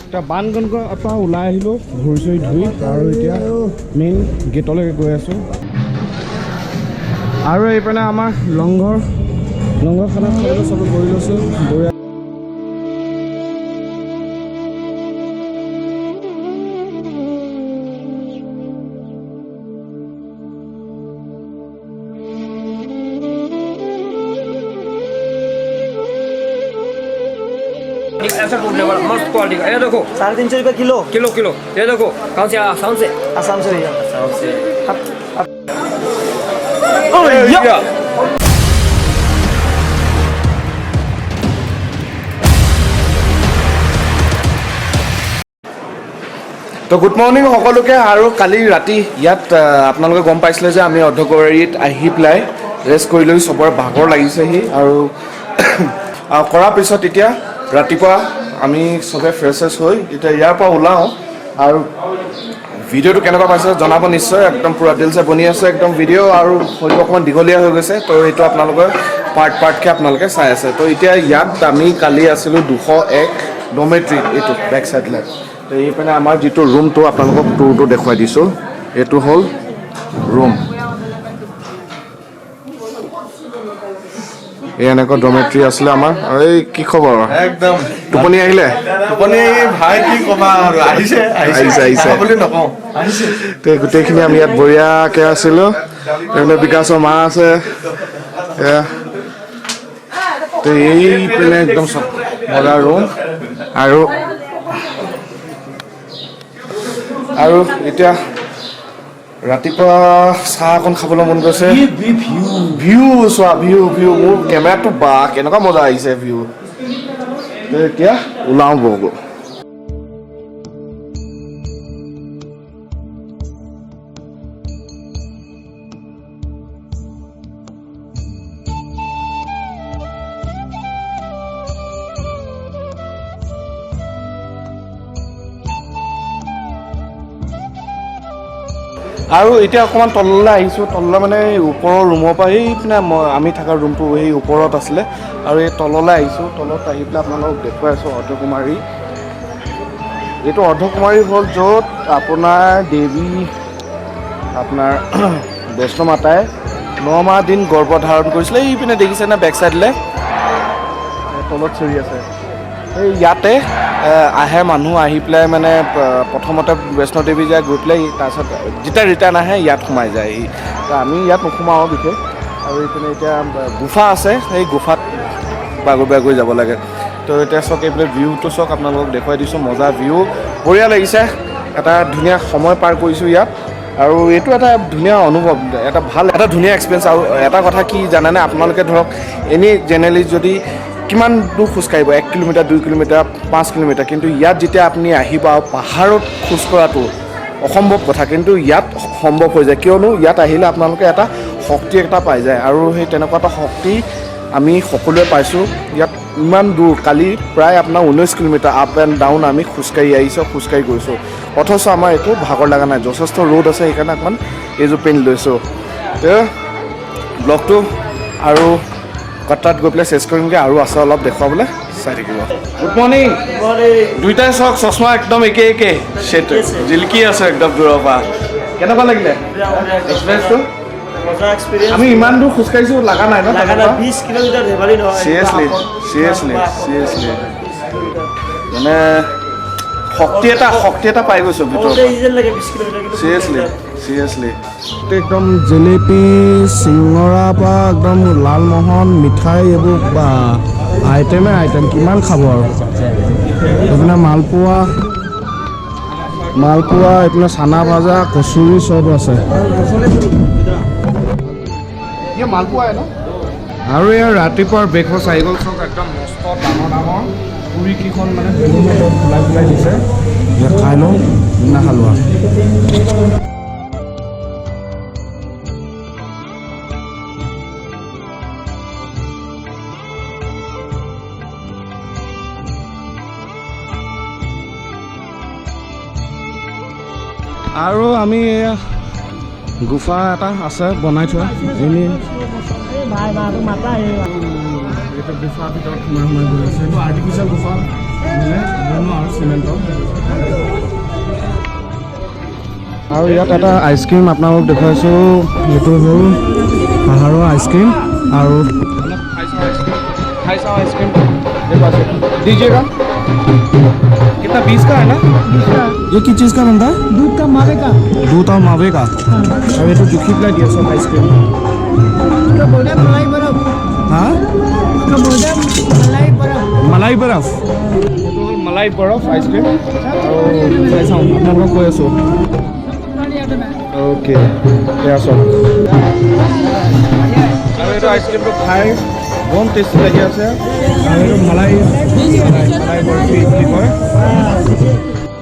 এতিয়া বানগংগৰ পৰা ওলাই আহিলোঁ ভৰি চৰি ধুই আৰু এতিয়া মেইন গেটলৈকে গৈ আছোঁ আৰু এইপিনে আমাৰ লংঘৰ খানা খাবলৈ চবে গৈ লৈছোঁ বঢ়িয়া ऐसा टूटने वाला मस्त क्वालिटी का ये देखो 350 रुपये किलो ये देखो कहाँ से आसाम से भैया তো গুড মৰ্ণিং সকলোকে আৰু কালি ৰাতি ইয়াত আপোনালোকে গম পাইছিলে যে আমি অৰ্ধকুঁৱাৰীত আহি পেলাই ৰেষ্ট কৰি লৈ চবৰে ভাগৰ লাগিছেহি আৰু কৰাৰ পিছত এতিয়া ৰাতিপুৱা আমি চবে ফ্ৰেছ হৈ এতিয়া ইয়াৰ পৰা ওলাওঁ আৰু ভিডিঅ'টো কেনেকুৱা পাইছে জনাব নিশ্চয় একদম পুৰা দিলছে বনি আছে একদম ভিডিঅ' আৰু হয়তো অকণমান দীঘলীয়া হৈ গৈছে তো এইটো আপোনালোকে পাৰ্টকৈ আপোনালোকে চাই আছে তো এতিয়া ইয়াত আমি কালি আছিলোঁ 201 ডমেট্ৰিত এইটো বেক চাইডলৈ তো এইপিনে আমাৰ যিটো ৰুমটো আপোনালোকক টুৰটো দেখুৱাই দিছোঁ এইটো হ'ল ৰুম এই এনেকুৱা ডমেট্ৰি আছিলে আমাৰ এই কি খবৰ একদম টোপনি আহিলে টোপনি ভাই কি কবা আৰু আহিছে বুলি নকওঁ তো গোটেইখিনি আমি ইয়াত বঢ়িয়াকৈ আছিলোঁ এইপিনে বিকাশৰ মা আছে তো এইপিনে একদম চব মজা ৰুম আৰু এতিয়া ৰাতিপুৱা চাহ অকণ খাবলৈ মন গৈছে ভিউ চোৱা ভিউ মোৰ কেমেৰাটো বা কেনেকুৱা মজা আহিছে ভিউ এতিয়া ওলাওঁ ব'গ আৰু এতিয়া অকণমান তললৈ আহিছোঁ তললৈ মানে ওপৰৰ ৰুমৰ পৰা এইপিনে আমি থকা ৰুমটো সেই ওপৰত আছিলে আৰু এই তললৈ আহিছোঁ তলত আহি পেলাই আপোনালোকক দেখুৱাই আছোঁ অৰ্ধকুমাৰী এইটো অৰ্ধকুমাৰী হ'ল য'ত আপোনাৰ দেৱী আপোনাৰ বৈষ্ণো মাতাই 9 মাহ দিন গৰ্ভধাৰণ কৰিছিলে এইপিনে দেখিছেনে বেক চাইডলৈ তলত চৰি আছে এই ইয়াতে আহে মানুহ আহি পেলাই মানে প্ৰথমতে বৈষ্ণো দেৱী যায় গৈ পেলাই তাৰপিছত যেতিয়া ৰিটাৰ্ণ আহে ইয়াত সোমাই যায় আমি ইয়াত নোসোমাওঁ বিশেষ আৰু এইপিনে এতিয়া গুফা আছে সেই গুফাত বাগৰি যাব লাগে তো এতিয়া চাওক এইফালে ভিউটো চাওক আপোনালোকক দেখুৱাই দিছোঁ মজা ভিউ বঢ়িয়া লাগিছে এটা ধুনীয়া সময় পাৰ কৰিছোঁ ইয়াত আৰু এইটো এটা ধুনীয়া অনুভৱ এটা ধুনীয়া এক্সপিৰিয়েঞ্চ আৰু এটা কথা কি জানেনে আপোনালোকে ধৰক এনেই জেনেৰেলি যদি কিমান দূৰ খোজকাঢ়িব 1 কিলোমিটাৰ 2 কিলোমিটাৰ 5 কিলোমিটাৰ কিন্তু ইয়াত যেতিয়া আপুনি আহিব পাহাৰত খোজ কঢ়াটো অসম্ভৱ কথা কিন্তু ইয়াত সম্ভৱ হৈ যায় কিয়নো ইয়াত আহিলে আপোনালোকে এটা শক্তি এটা পাই যায় আৰু সেই তেনেকুৱা এটা শক্তি আমি সকলোৱে পাইছোঁ ইয়াত ইমান দূৰ কালি প্ৰায় আপোনাৰ 19 কিলোমিটাৰ আপ এণ্ড ডাউন আমি খোজকাঢ়ি আহিছোঁ খোজকাঢ়ি গৈছোঁ অথচ আমাৰ একো ভাগৰ লগা নাই যথেষ্ট ৰ'দ আছে সেইকাৰণে অকণমান এইযোৰ পেণ্ট লৈছোঁ তো ব্লগটো আৰু কটৰাত গৈ পেলাই চেষ্টা কৰিমগৈ আৰু আছে অলপ দেখুৱাবলৈ চাই থাকিব গুড মৰ্ণিং দুইটাই চাওক চশমা একদম একে সেইটো জিলকি আছে একদম দূৰৰ পৰা কেনেকুৱা লাগিলে এক্সপিৰিয়েঞ্চটো আমি ইমান দূৰ খোজকাঢ়িছোঁ লগা নাই ন 20 কিলোমিটাৰ ধেমালি নহয় চিৰিয়াছলি মানে শক্তি এটা পাই গৈছোঁ ভিতৰত চিৰিয়াছলি একদম জেলেপি চিঙৰা পৰা একদম লালমোহন মিঠাই এইবোৰ বা আইটেম কিমান খাব আৰু এইপিনে মালপোৱা এইপিনে চানা ভাজা কচুৰি চব আছে আৰু ইয়াৰ ৰাতিপুৱাৰ ব্ৰেকফাষ্ট আহি গ'ল চব একদম মস্ত ডাঙৰ পুৰি কেইখন মানে ফুলাই দিছে ইয়াত খাই লওঁ নাখালোঁ আৰু আমি গুফা এটা আছে বনাই থোৱা এনেই এইটো গুফাৰ ভিতৰত সোমাই গৈ আছে এইটো আৰ্টিফিচিয়েল গুফা আৰু চিমেণ্টৰ। আৰু ইয়াত এটা আইচক্ৰীম আপোনালোকক দেখুৱাইছোঁ, এইটো হ'ল পাহাৰৰ আইচক্ৰীম। আৰু खाई साओ आइसक्रीम दीजिएगा। कितना 20 का है ना? 20 का। ये किस चीज़ का बनता है? दूध का मावे का। दूध और मावे का। हाँ। और ये तो जुखी पिला दिया सब आइसक्रीम। उसका बोला मलाई बर्फ। हाँ? उसका बोला मलाई बर्फ। मलाई बर्फ। ये तो मलाई बर्फ आइसक्रीम। और खाई साओ अपना लोग कोई सो। ओके क्या सो? और ये तो आइसक्रीम तो खाए बहुत टेस्टी लगी আছে। আৰু मलाई বৰফি বুলি কয়।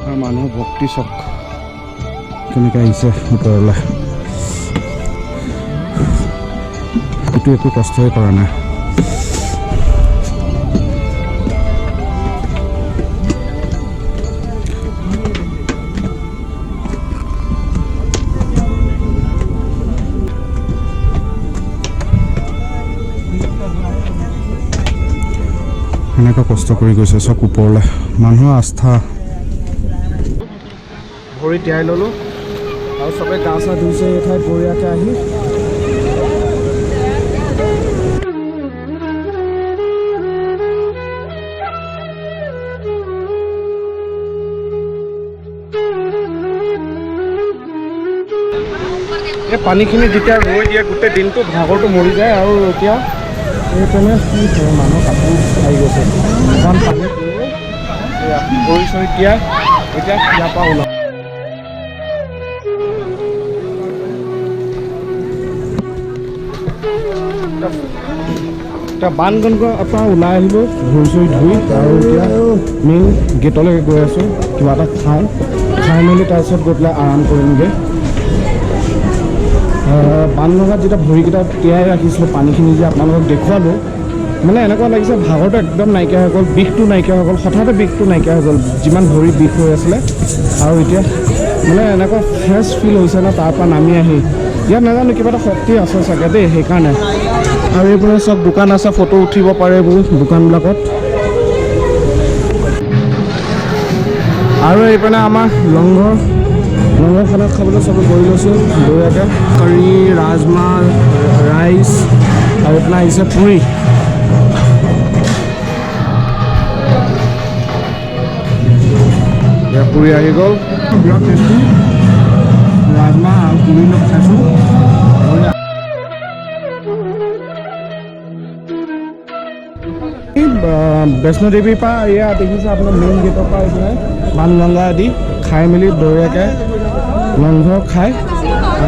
আৰু মানুহৰ ভক্তি চক কেনেকৈ আহিছে ওপৰলৈ। এইটো একো কষ্টই কৰা নাই। এনেকুৱা কষ্ট কৰি গৈছে চব ওপৰলৈ। মানুহৰ আস্থা। ভৰি তিয়াই ল'লোঁ আৰু চবে গা চা ধুইছে এই ঠাইত বঢ়িয়াকৈ আহি। এই পানীখিনি যেতিয়া ৰৈ দিয়ে গোটেই দিনটো ভাগৰটো মৰি যায়। আৰু এতিয়া এইপিনে মানুহ কাপোৰ আহি গৈছে ইমান পানী ভৰি চৰি তিয়াই এতিয়া ইয়াৰ পৰা ওলাম। এতিয়া বানগনগৰ পৰা ওলাই আহিলোঁ ভৰি চৰি ধুই। আৰু এতিয়া মেইন গেটলৈকে গৈ আছোঁ, কিবা এটা খাওঁ, খাই মেলি তাৰপিছত গৈ পেলাই আৰাম কৰিমগৈ। বানগঙ্গাত যেতিয়া ভৰিকেইটা তিয়াই ৰাখিছিলোঁ পানীখিনি যে আপোনালোকক দেখুৱালোঁ, মানে এনেকুৱা লাগিছে ভাগৰটো একদম নাইকিয়া হৈ গ'ল, বিষটো নাইকিয়া হৈ গ'ল, হঠাতে বিষটো নাইকিয়া হৈ গ'ল যিমান ভৰি বিষ হৈ আছিলে। আৰু এতিয়া মানে এনেকুৱা ফ্ৰেছ ফিল হৈছে ন তাৰ পৰা নামি আহি। ইয়াত নাজানো কিবা এটা শক্তি আছে চাগে দেই সেইকাৰণে। আৰু এইপিনে চব দোকান আছে, ফটো উঠিব পাৰে এইবোৰ দোকানবিলাকত। আৰু এইপিনে আমাৰ লংঘৰ খানাত খাবলৈ চবে গৈ লৈছোঁ বঢ়িয়াকৈ। কাৰী, ৰাজমাহ, ৰাইচ আৰু এইপিনে আহিছে পুৰি। পুৰি আহি গ'ল, বিৰাট টেষ্টি। ৰাজমাহ আৰু পুৰি লগত খাইছোঁ। বৈষ্ণো দেৱীৰ পৰা এয়া দেখিছে আপোনাৰ মেইন গেটৰ পৰা এইপিনে বানগংগা আদি খাই মেলি বঢ়িয়াকৈ লংঘৰ খাই।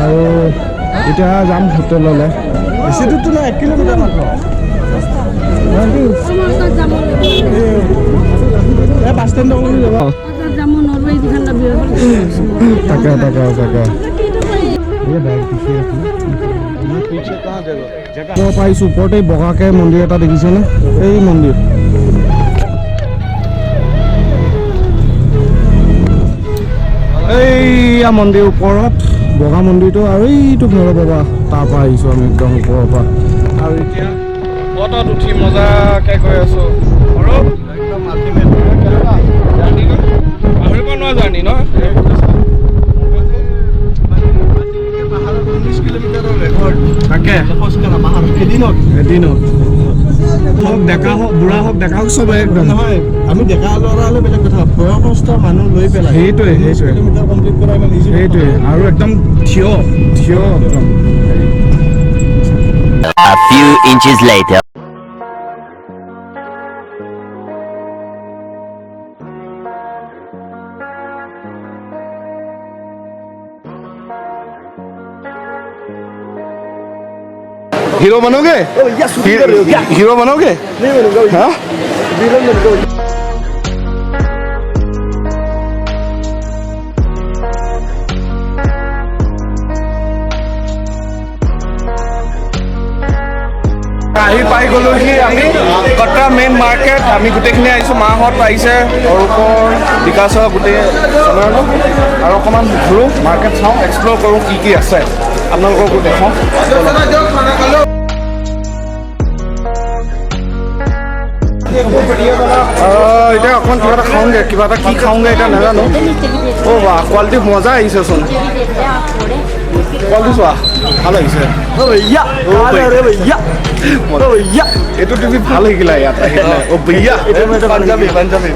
আৰু এতিয়া যাম হোটেললৈ। বেছি দূৰতো নাই, 1 কিলোমিটাৰ মাত্ৰ। এই বাছ ষ্টেণ্ডলৈ যাব। তাকে পাইছোঁ ওপৰতে বগাকৈ মন্দিৰ এটা দেখিছেনে? এই মন্দিৰ এইয়া মন্দিৰ ওপৰত বগা মন্দিৰটো। আৰু এইটো ঘৰৰ বাবা তাৰ পৰা আহিছোঁ আমি একদম ওপৰৰ পৰা। আৰু এতিয়া বটত উঠি মজাকৈ গৈ আছোঁ। একদম আল্টিমেট পাহৰিব নোৱাৰা জাৰ্ণি ন? 19 কিলোমিটাৰৰ ৰেকৰ্ড। তাকে এদিনত হওক ডেকা হওক বুঢ়া হওক ডেকা হওক চবে একদম। নহয় আমি ডেকা ল'ৰা হ'লে বেলেগ কথা, বয়সস্থ মানুহ লৈ পেলাই সেইটোৱে কিলোমিটাৰ কমপ্লিট কৰা ইমান ইজি। সেইটোৱে আৰু একদম থিয় একদম। A few inches later. Hero बनोगे? हीरो बनोगे? नहीं बनूंगा। हाँ? विलन बनूंगा। আহি পাই গ'লোহি আমি কটৰা মেইন মাৰ্কেট। আমি গোটেইখিনি আহিছোঁ, মাহঁত আহিছে, অৰূপৰ বিকাশৰ গোটেই চলাৰ। আৰু অকণমান ঘূৰোঁ, মাৰ্কেট চাওঁ, এক্সপ্ল'ৰ কৰোঁ কি কি আছে আপোনালোককো দেখাওঁ। এতিয়া অকণমান কিবা এটা খাওঁগে কিবা এটা কি খাওঁগে এতিয়া নাজানো অ' বাহ কোৱালিটি মজা আহিছেচোন কোৱালিটি চোৱা ভাল লাগিছে এইটো তুমি ভাল শিকিলা ইয়াত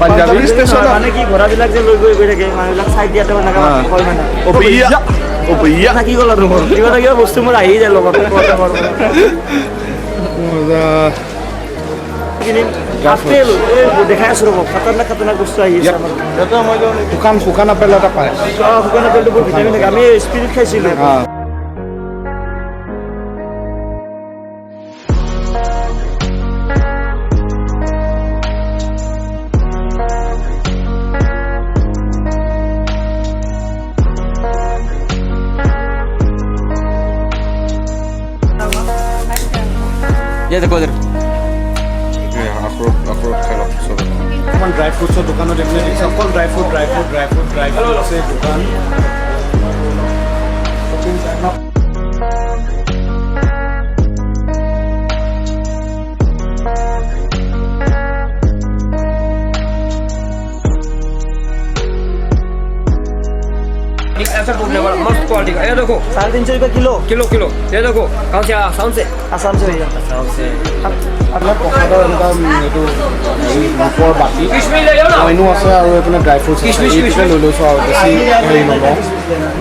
পাঞ্জাবী ষ্টেচন মানে কি ঘোঁৰাবিলাক যে লৈ গৈ থাকে মানুহবিলাক চাই দিয়াতে মানে কয় মানে কি ক'লা তোমাৰ কিবা এটা কিবা বস্তু মোৰ আহি যায় লগত দেখাই আছো ৰ'ব খাতাৰনাক বস্তু আহি আছে শুকান আপেল এটা পায় শুকান আপেলটো বৰ ভিটামিন থাকে আমি স্পিৰিট খাইছিলোঁ অকণমান ড্ৰাই ফ্ৰুটছৰ দোকানত এইপিনে দেখিছে অকল ড্ৰাই ফ্ৰুট দোকান ऐसा टूटने वाला मस्त क्वालिटी का ये देखो 350 रुपये किलो किलो ये देखो कहाँ से आसाम से आसाम से भैया আপোনাৰ প্ৰসাদৰ এনেকুৱা এইটো ৰূপৰ বাতি किशमिश ले लो ना অইনো আছে আৰু এইপিনে ড্ৰাই ফ্ৰুটছ এইটোকে লৈ লৈছোঁ আৰু বেছি হেৰি নলওঁ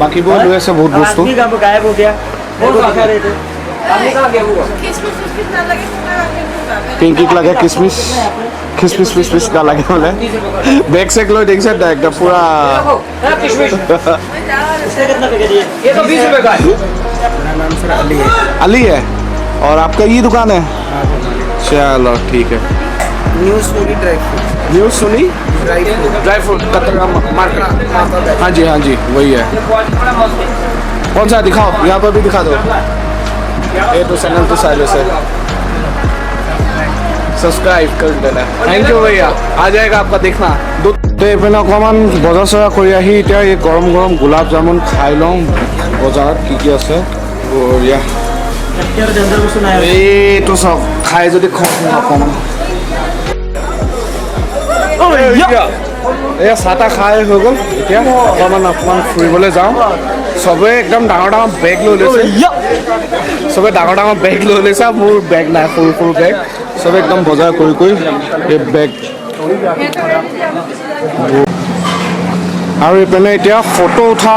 বাকীবোৰ লৈ আছে বহুত বস্তু आदमी का गायब हो गया वो दिखा रहे थे पानी कहाँ गया वो পিংকিক লাগে খিচমিচ গা লাগে বোলে বেগ চেগ লৈ দেখিছে একদম পুৰা देखो है किशमिश इसका कितना पैकेट है ये तो 20 रुपए का है अली है और आपका ये दुकान है चलो ठीक है न्यूज़ सुनी ड्राई फ्रूट कतरा मार्केट हाँ जी वही है क्वालिटी बड़ा मस्त है कौन सा दिखाओ यहाँ पर भी दिखा दो ये तो चैनल तो साइड से सब्सक्राइब कर देना थैंक यू भैया आ जाएगा आपका देखना এইপিনে অকণমান বজাৰ চজাৰ কৰি আহি এতিয়া এই গৰম গোলাপ জামুন খাই লওঁ বজাৰত কি আছে বঢ়িয়া এইটো চাওক খাই যদি খং অকণমান এয়া চাহ তাহ খাই হৈ গ'ল এতিয়া অকণমান ফুৰিবলৈ যাওঁ চবে একদম ডাঙৰ বেগ লৈ লৈছে চবে ডাঙৰ বেগ লৈ লৈছে মোৰ বেগ নাই সৰু বেগ চবে একদম বজাৰ কৰি এই বেগ আৰু এইপিনে এতিয়া ফটো উঠা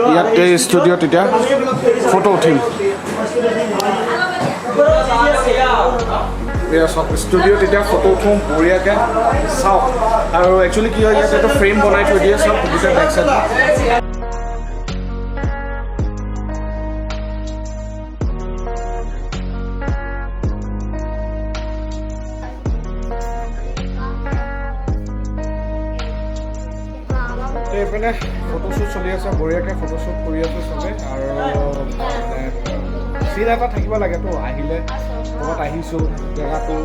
ইয়াতে ষ্টুডিঅ'ত এতিয়া ফটো উঠিম ষ্টুডিঅ'ত এতিয়া ফটো উঠোঁ বঢ়িয়াকৈ চাওক আৰু একচুৱেলি কি হয় ইয়াতে ফ্ৰেম বনাই থৈ দিয়ে চব গোটেই বেক চাইড এইপিনে ফটোশ্বুট চলি আছে বঢ়িয়াকৈ ফটোশ্বুট কৰি আছোঁ চবে আৰু চিন এটা থাকিব লাগেতো আহিলে ক'ৰবাত আহিছোঁ জেগাটো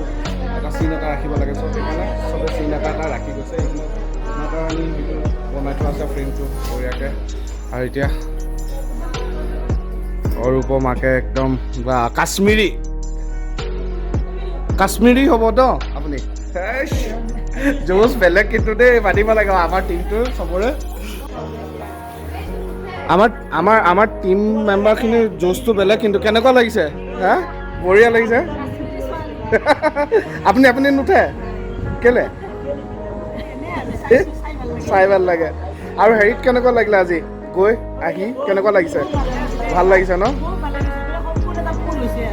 এটা চিন এটা ৰাখিব লাগে চব সেইকাৰণে চবে চিন এটা ৰাখি গৈছে এইখিনি আপোনাৰ কাৰণে বনাই থোৱা আছে ফ্ৰেমটো বঢ়িয়াকৈ আৰু এতিয়া অৰূপ মাকে একদম বা কাশ্মীৰী হ'ব ন আপুনি জোচ বেলেগ কিন্তু দেই মাতিব লাগে আমাৰ টিমটো চবৰে আমাৰ টিম মেম্বাৰখিনিৰ জোচটো বেলেগ কিন্তু কেনেকুৱা লাগিছে হা বঢ়িয়া লাগিছে আপুনি নুঠে কেলে চাই ভাল লাগে আৰু হেৰিত কেনেকুৱা লাগিলে আজি গৈ আহি কেনেকুৱা লাগিছে ভাল লাগিছে ন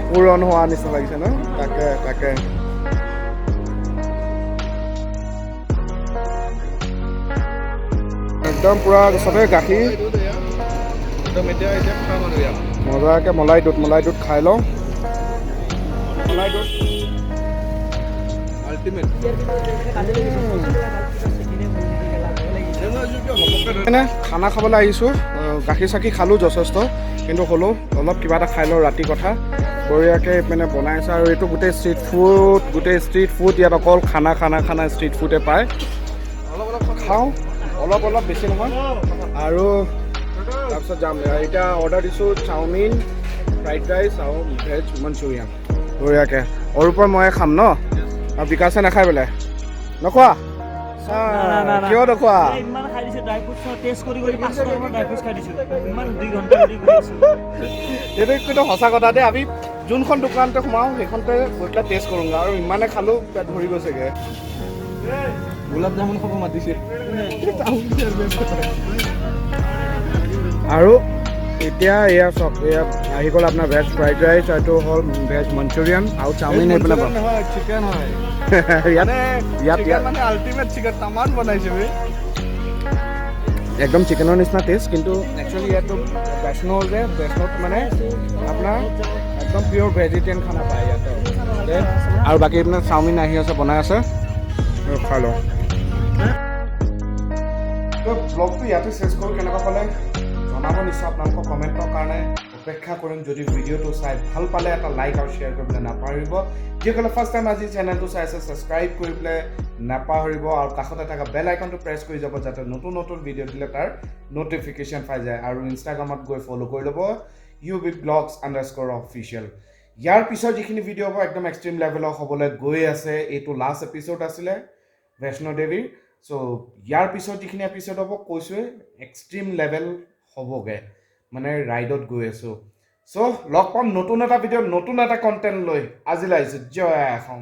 পূৰণ হোৱা নিচিনা লাগিছে ন তাকে একদম পুৰা চবে গাখীৰ একদম এতিয়া খাম আৰু ইয়াত মজাকৈ মলাই দুধ খাই লওঁ মলাই দুধ আল্টিমেট খানা খাবলৈ আহিছোঁ গাখীৰ চাখীৰ খালোঁ যথেষ্ট কিন্তু হ'লেও অলপ কিবা এটা খাই লওঁ ৰাতি কথা বঢ়িয়াকৈ মানে বনাইছে আৰু এইটো গোটেই ষ্ট্ৰীট ফুড ইয়াত অকল খানা ষ্ট্ৰীট ফুডে পায় অলপ খাওঁ অলপ বেছি নহয় আৰু তাৰপিছত যাম এতিয়া অৰ্ডাৰ দিছোঁ চাওমিন ফ্ৰাইড ৰাইচ আৰু ভেজ মঞ্চুৰিয়ান বঢ়িয়াকৈ অৰূপৰ মই খাম ন আৰু বিকাশে নাখায় বোলে নখোৱা কিয় নখোৱা ইমান খাই দিছোঁ ড্ৰাই ফ্ৰুটছ টেষ্ট কৰি 500 গ্ৰামৰ ড্ৰাই ফ্ৰুটছ খাই দিছোঁ ইমান 2 ঘণ্টা ৰেডি কৰি আছোঁ এইটো কিন্তু সঁচা কথা দেই আমি যোনখন দোকানতে সোমাওঁ সেইখনতে গৈ পেলাই টেষ্ট কৰোঁগৈ আৰু ইমানে খালোঁ পেট ভৰি গৈছেগৈ গোলাপ জামুন খাব মাতিছে আৰু এতিয়া এয়া চব এয়া আহি গ'ল আপোনাৰ ভেজ ফ্ৰাইড ৰাইচ এইটো হ'ল ভেজ মঞ্চুৰিয়ান আৰু চাওমিন এইবিলাক চিকেন হয় ইয়াত মানে আল্টিমেট চিকেন তামান বনাইছে বে একদম চিকেনৰ নিচিনা টেষ্ট কিন্তু একচুৱেলি ইয়াতো বৈষ্ণত মানে আপোনাৰ একদম পিয়'ৰ ভেজিটেৰিয়ান খানা পায় ইয়াতে আৰু বাকী আপোনাৰ চাওমিন আহি আছে বনাই আছে খাই লওঁ ব্লগটো ইয়াতে চেছ কৰোঁ কেনেকুৱা পালে জনাব নিশ্চয় আপোনালোকৰ কমেণ্টৰ কাৰণে অপেক্ষা কৰিম যদি ভিডিঅ'টো চাই ভাল পালে এটা লাইক আৰু শ্বেয়াৰ কৰিবলৈ নাপাহৰিব যিসকলে ফাৰ্ষ্ট টাইম আজি চেনেলটো চাইছে ছাবস্ক্ৰাইব কৰি পেলাই নাপাহৰিব আৰু কাষতে থকা বেল আইকনটো প্ৰেছ কৰি যাব যাতে নতুন ভিডিঅ' দিলে তাৰ ন'টিফিকেশ্যন পাই যায় আৰু ইনষ্টাগ্ৰামত গৈ ফ'ল' কৰি ল'ব UBVlogs_official ইয়াৰ পিছত যিখিনি ভিডিঅ' হ'ব একদম এক্সট্ৰিম লেভেলৰ হ'বলৈ গৈ আছে এইটো লাষ্ট এপিছ'ড আছিলে বৈষ্ণো দেৱীৰ চ' ইয়াৰ পিছত যিখিনি এপিছ'ড হ'ব কৈছোঁৱে এক্সট্ৰিম লেভেল হ'বগৈ মানে ৰাইডত গৈ আছোঁ চ' লগ পাম নতুন এটা ভিডিঅ'ত নতুন এটা কণ্টেণ্ট লৈ আজিলৈ আহিছোঁ জয় অসম